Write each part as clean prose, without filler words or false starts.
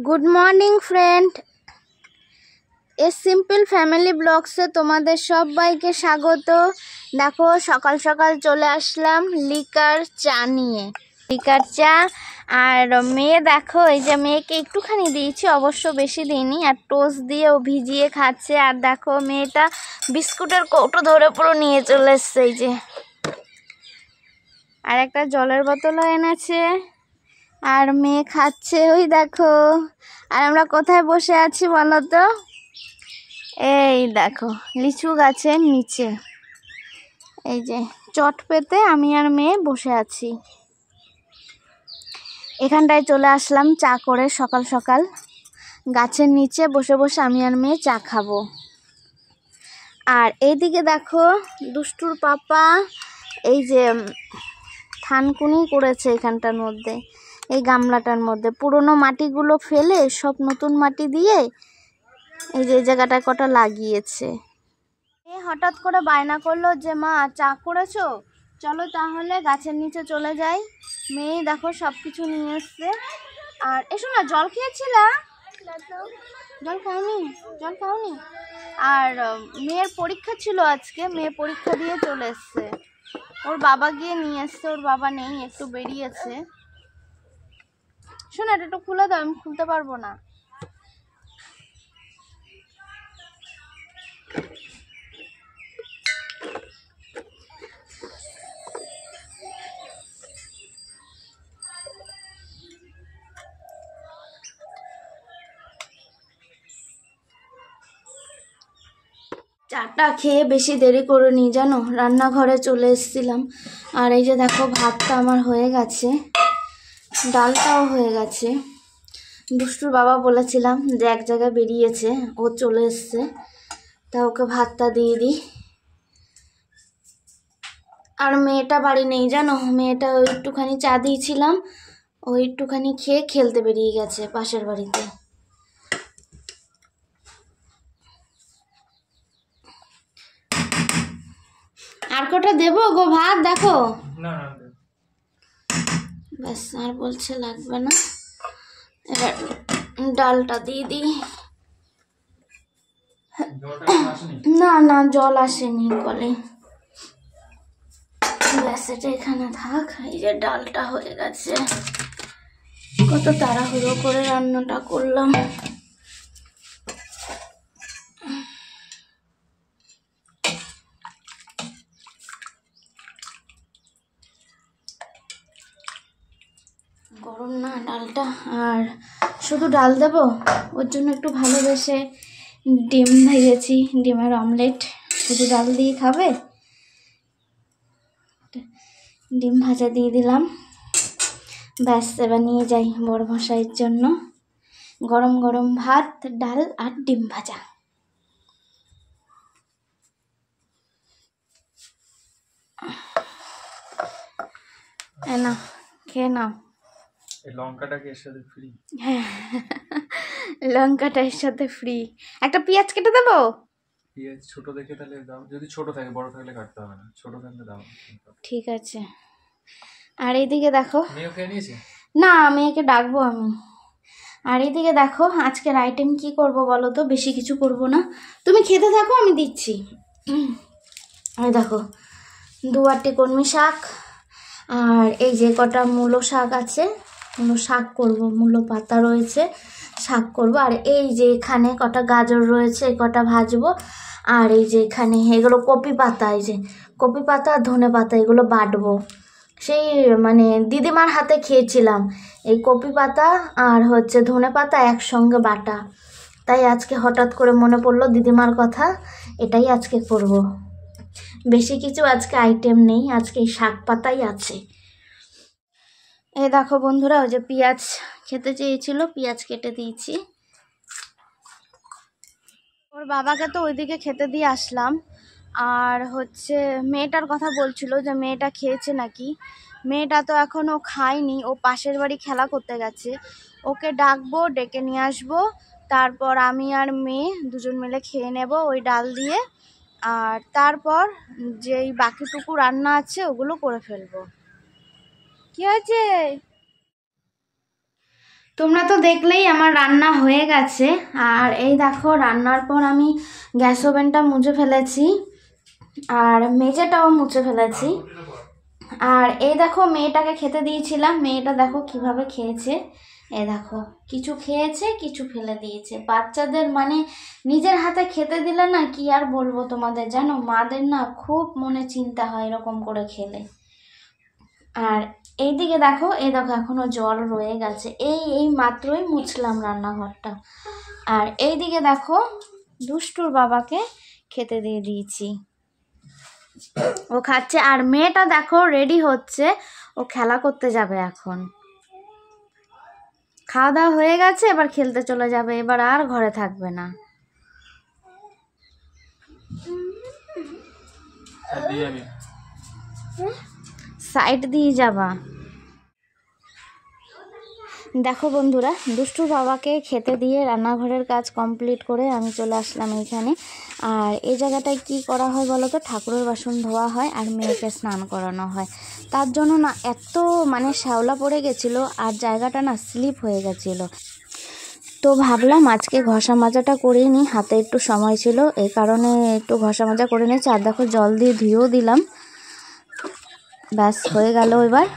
Good morning friend, a simple family ব্লগসে তোমাদের সবাইকে স্বাগত। দেখো সকাল সকাল চলে আসলাম লিকার চা নিয়ে, লিকার চা। আর মেয়ে দেখো, এই যে মেয়েকে একটুখানি দিয়েছি, অবশ্য বেশি দিইনি, আর টোস্ট দিয়ে ও ভিজিয়ে খাচ্ছে। আর দেখো মেয়েটা বিস্কুটের কৌটো ধরে পুরো নিয়ে চলে এসছে, এই যে। আর একটা জলের বোতলও এনেছে, আর মেয়ে খাচ্ছে, ওই দেখো। আর আমরা কোথায় বসে আছি বলো তো? এই দেখো লিচু গাছের নিচে, এই যে চট পেতে আমি আর মেয়ে বসে আছি। এখানটায় চলে আসলাম চা করে, সকাল সকাল গাছের নিচে বসে বসে আমি আর মেয়ে চা খাবো। আর এইদিকে দেখো দুষ্টুর পাপা এই যে থানকুনি করেছে এখানটার মধ্যে, এই গামলাটার মধ্যে পুরনো মাটিগুলো ফেলে সব নতুন মাটি দিয়ে এই যে জায়গাটায় কটা লাগিয়েছে। হঠাৎ করে বায়না করলো যে মা চা করেছো, চলো তাহলে গাছের নিচে চলে যাই। মেয়ে দেখো সব কিছু নিয়ে এসছে। আর এসো না, জল খেয়েছিলা? জল খাওনি? জল খাওনি? আর মেয়ের পরীক্ষা ছিল আজকে, মেয়ে পরীক্ষা দিয়ে চলে এসছে। ওর বাবা গিয়ে নিয়ে এসছে, ওর বাবা নেই, একটু বেরিয়েছে। শোনো, এটা একটু খুলে দাও, আমি খুলতে পারবো না। চাটা খেয়ে বেশি দেরি করিনি জানো, রান্নাঘরে চলে এসেছিলাম। আর এই যে দেখো ভাতটা আমার হয়ে গেছে, ডালটাও হয়ে গেছে। দুষ্টুর বাবা বলেছিলাম যে এক জায়গায় বেরিয়েছে, ও চলে এসছে, তা ওকে ভাতটা দিয়ে দিই। আর মেয়েটা বাড়ি নেই জানো, মেয়েটা ওই একটুখানি চা দিয়েছিলাম, ওই একটুখানি খেয়ে খেলতে বেরিয়ে গেছে পাশের বাড়িতে। আর কটা দেবো গো ভাত? দেখো ব্যাস, আর বলছে লাগবে না। এবার ডালটা দিয়ে দিই। না না, জল আসেনি কলে। ব্যাস, এটা এখানে থাক। এই যে ডালটা হয়ে গেছে, কত তাড়াহুড়ো করে রান্নাটা করলাম। গরম না ডালটা, আর শুধু ডাল দেব, ওর জন্য একটু ভালোবেসে ডিম ভেজেছি, ডিমের অমলেট। শুধু ডাল দিয়ে খাবে, ডিম ভাজা দিয়ে দিলাম। ব্যাস, এবার নিয়ে যাই বড় মশাইয়ের জন্য গরম গরম ভাত, ডাল আর ডিম ভাজা। না, খেয়ে নাও। লঙ্কাটা এর সাথে ফ্রি? হ্যাঁ, লঙ্কাটা এর সাথে ফ্রি। একটা পেঁয়াজ কেটে দেবো? পেঁয়াজ ছোট দেখে তাহলে দাও, যদি ছোট থাকে, বড় থাকলে কাটতে হবে না, ছোট থাকলে দাও। ঠিক আছে। আর এইদিকে দেখো, মেয়ে খেয়ে নিয়েছে? না, মেয়েকে ডাকবো আমি। আর এইদিকে দেখো আজকের আইটেম কি করব বলো তো? বেশি কিছু করব না, তুমি খেতে থাকো, আমি দিচ্ছি। এই দেখো 2 আটি কলমি শাক, আর এই যে কটা মূলো শাক আছে, মূলো শাক করব, মূলো পাতা রয়েছে, শাক করব। আর এই যে এখানে কটা গাজর রয়েছে, এই কটা ভাজবো। আর এই যে এখানে এগুলো কপি পাতা, এই যে কপি পাতা আর ধনে পাতা, এগুলো বাটবো। সেই মানে দিদিমার হাতে খেয়েছিলাম এই কপি পাতা আর হচ্ছে ধনে পাতা একসঙ্গে বাটা, তাই আজকে হঠাৎ করে মনে পড়লো দিদিমার কথা, এটাই আজকে করব। বেশি কিছু আজকে আইটেম নেই, আজকে এই শাক পাতাই আছে। এই দেখো বন্ধুরা, ওই যে পেঁয়াজ খেতে চেয়েছিল, পেঁয়াজ কেটে দিয়েছি। ওর বাবাকে তো ওইদিকে খেতে দিয়ে আসলাম। আর হচ্ছে মেয়েটার কথা বলছিল যে মেয়েটা খেয়েছে নাকি। মেয়েটা তো এখনও খায়নি, ও পাশের বাড়ি খেলা করতে গেছে। ওকে ডাকবো, ডেকে নিয়ে আসবো, তারপর আমি আর মেয়ে দুজন মিলে খেয়ে নেব ওই ডাল দিয়ে। আর তারপর যেই বাকিটুকু রান্না আছে ওগুলো করে ফেলবো। কি হয়েছে? তোমরা তো দেখলেই আমার রান্না হয়ে গেছে। আর এই দেখো রান্নার পর আমি গ্যাস ওভেনটা মুছে ফেলেছি আর মেঝেটাও মুছে ফেলেছি। আর এই দেখো মেয়েটাকে খেতে দিয়েছিলাম, মেয়েটা দেখো কিভাবে খেয়েছে। এই দেখো কিছু খেয়েছে, কিছু ফেলে দিয়েছে। বাচ্চাদের মানে নিজের হাতে খেতে দিলে না কি আর বলবো তোমাদের, জানো মাদের না খুব মনে চিন্তা হয় এরকম করে খেলে। আর এইদিকে দেখো, এই দেখো এখনো জল রয়ে গেছে। এই মাত্রই মুছলাম রান্নাঘরটা। আর এইদিকে দেখো দুষ্টুর বাবাকে খেতে দিয়ে দিয়েছি, ও খাচ্ছে। আর মেয়েটা দেখো রেডি হচ্ছে, ও খেলা করতে যাবে এখন। খাওয়া দাওয়া হয়ে গেছে, এবার খেলতে চলে যাবে, এবার আর ঘরে থাকবে না। সাইড দিয়ে যাবা। দেখো বন্ধুরা, দুষ্টুর বাবাকে খেতে দিয়ে রান্নাঘরের কাজ কমপ্লিট করে আমি চলে আসলাম এইখানে। আর এই জায়গাটায় কি করা হয় বলো তো, ঠাকুরের বাসন ধোয়া হয় আর মেয়েকে স্নান করানো হয়। তার জন্য না এত মানে শ্যাওলা পড়ে গেছিলো আর জায়গাটা না স্লিপ হয়ে গেছিলো। তো ভাবলাম আজকে ঘষা মাজাটা করেই নিই, হাতে একটু সময় ছিল এই কারণে একটু ঘষা মাজা করে নিয়েছি। আর দেখো জল দিয়ে ধুয়েও দিলাম, ব্যাস হয়ে গেল এবার।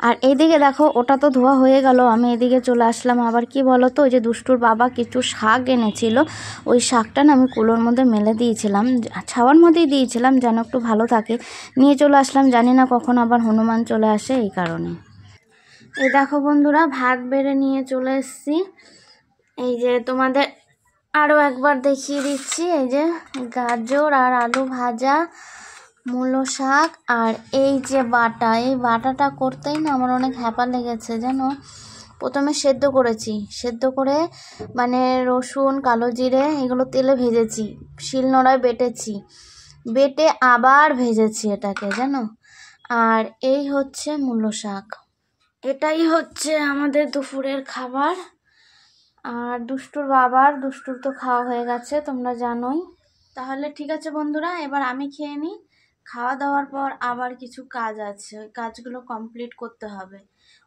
আর এইদিকে দেখো ওটা তো ধোয়া হয়ে গেল, আমি এদিকে চলে আসলাম। আবার কি বলো তো, ওই যে দুষ্টুর বাবা কিছু শাক এনেছিল, ওই শাকটা না আমি কুলোর মধ্যে মেলে দিয়েছিলাম, ছাওয়ার মধ্যেই দিয়েছিলাম যেন একটু ভালো থাকে। নিয়ে চলে আসলাম, জানি না কখন আবার হনুমান চলে আসে এই কারণে। এই দেখো বন্ধুরা, ভাত বেড়ে নিয়ে চলে এসেছি। এই যে তোমাদের আরও একবার দেখিয়ে দিচ্ছি, এই যে গাজর আর আলু ভাজা, মূলো শাক, আর এই যে বাটা, এই বাটাটা করতেই না আমার অনেক হ্যাপা লেগেছে জানো। প্রথমে সেদ্ধ করেছি, সেদ্ধ করে মানে রসুন কালো জিরে এগুলো তেলে ভেজেছি, শিলনোড়ায় বেটেছি, বেটে আবার ভেজেছি এটাকে জানো। আর এই হচ্ছে মূলো শাক, এটাই হচ্ছে আমাদের দুপুরের খাবার। আর দুষ্টুর তো খাওয়া হয়ে গেছে তোমরা জানোই। তাহলে ঠিক আছে বন্ধুরা, এবার আমি খেয়ে নিই। খাওয়া দাওয়ার পর আবার কিছু কাজ আছে, ওই কাজগুলো কমপ্লিট করতে হবে।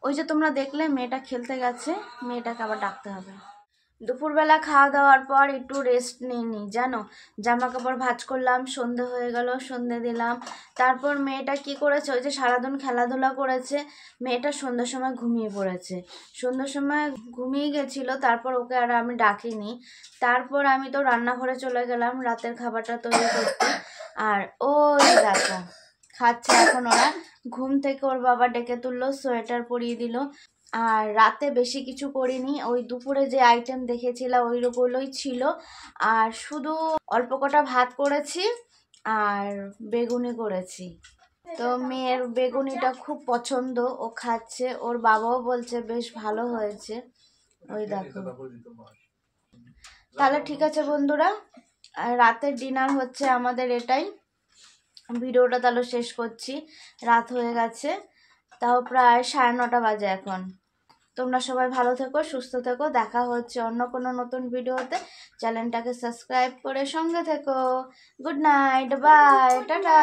ওই যে তোমরা দেখলে মেয়েটা খেলতে গেছে, মেয়েটাকে আবার ডাকতে হবে। দুপুরবেলা খাওয়া দাওয়ার পর একটু রেস্ট নিয়ে নিই জানো, জামা কাপড় ভাঁজ করলাম, সন্ধে হয়ে গেল, সন্ধে দিলাম। তারপর মেয়েটা কি করেছে, ওই যে সারাদিন খেলাধুলা করেছে, মেয়েটা সন্ধ্যার সময় ঘুমিয়ে পড়েছে। সন্ধ্যার সময় ঘুমিয়ে গেছিল, তারপর ওকে আর আমি ডাকিনি। তারপর আমি তো রান্নাঘরে চলে গেলাম রাতের খাবারটা তৈরি করতে। আর ওই দেখো খাচ্ছে এখন ওরা। ঘুম থেকে ওর বাবা ডেকে তুললো, সোয়েটার পরিয়ে দিল। আর রাতে বেশি কিছু করিনি, ওই দুপুরে যে আইটেম দেখেছিলাম ওইগুলোই ছিল। আর শুধু অল্প কটা ভাত করেছি আর বেগুনি করেছি। তো মেয়ের বেগুনিটা খুব পছন্দ, ও খাচ্ছে, ওর বাবাও বলছে বেশ ভালো হয়েছে। ওই দেখো। তাহলে ঠিক আছে বন্ধুরা, রাতের ডিনার হচ্ছে আমাদের এটাই। ভিডিওটা তাহলে শেষ করছি, রাত হয়ে গেছে, তাও প্রায় 9:30 বাজে এখন। তোমরা সবাই ভালো থেকো, সুস্থ থেকো, দেখা হচ্ছে অন্য কোনো নতুন ভিডিওতে। চ্যানেলটাকে সাবস্ক্রাইব করে সঙ্গে থেকো। Good night, bye, tata.